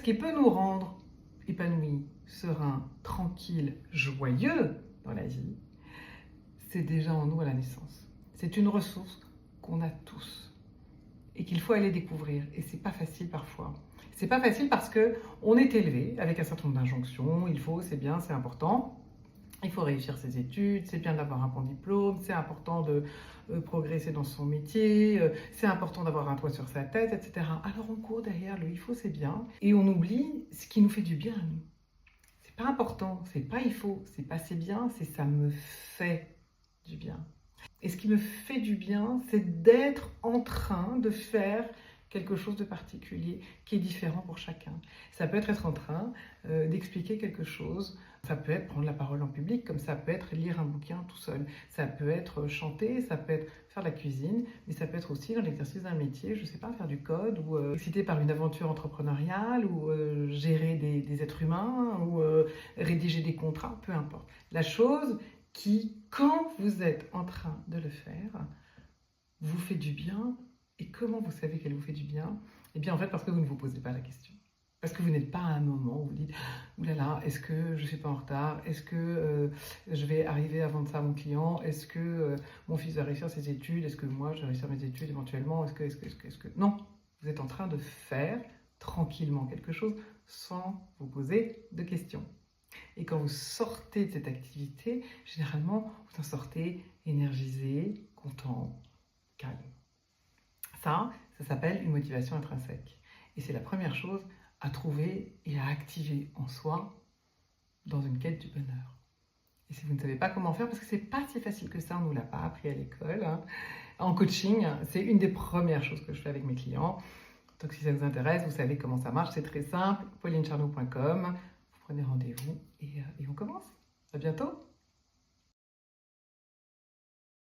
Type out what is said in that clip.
Ce qui peut nous rendre épanouis, sereins, tranquilles, joyeux dans la vie, c'est déjà en nous à la naissance. C'est une ressource qu'on a tous et qu'il faut aller découvrir. Et c'est pas facile parfois. C'est pas facile parce que on est élevé avec un certain nombre d'injonctions. Il faut, c'est bien, c'est important. Il faut réussir ses études, c'est bien d'avoir un bon diplôme, c'est important de progresser dans son métier, c'est important d'avoir un toit sur sa tête, etc. Alors on court derrière le il faut, c'est bien, et on oublie ce qui nous fait du bien à nous. C'est pas important, c'est pas il faut, c'est pas c'est bien, c'est ça me fait du bien. Et ce qui me fait du bien, c'est d'être en train de faire quelque chose de particulier qui est différent pour chacun. Ça peut être en train d'expliquer quelque chose, ça peut être prendre la parole en public, comme ça peut être lire un bouquin tout seul, ça peut être chanter, ça peut être faire la cuisine, mais ça peut être aussi dans l'exercice d'un métier, je sais pas, faire du code, ou excité par une aventure entrepreneuriale, ou gérer des êtres humains, ou rédiger des contrats, peu importe. La chose qui, quand vous êtes en train de le faire, vous fait du bien. Et comment vous savez qu'elle vous fait du bien? Eh bien, en fait, parce que vous ne vous posez pas la question. Parce que vous n'êtes pas à un moment où vous dites « Ouh là là, est-ce que je ne suis pas en retard? Est-ce que je vais arriver à vendre ça à mon client? Est-ce que mon fils va réussir ses études? Est-ce que moi, je vais réussir mes études éventuellement? Est-ce que... Non, vous êtes en train de faire tranquillement quelque chose sans vous poser de questions. Et quand vous sortez de cette activité, généralement, vous en sortez énergisé, content, calme. Ça s'appelle une motivation intrinsèque. Et c'est la première chose à trouver et à activer en soi dans une quête du bonheur. Et si vous ne savez pas comment faire, parce que c'est pas si facile que ça, on ne nous l'a pas appris à l'école. En coaching, c'est une des premières choses que je fais avec mes clients. Donc si ça vous intéresse, vous savez comment ça marche, c'est très simple, paulinecharnot.com. Vous prenez rendez-vous et on commence. À bientôt.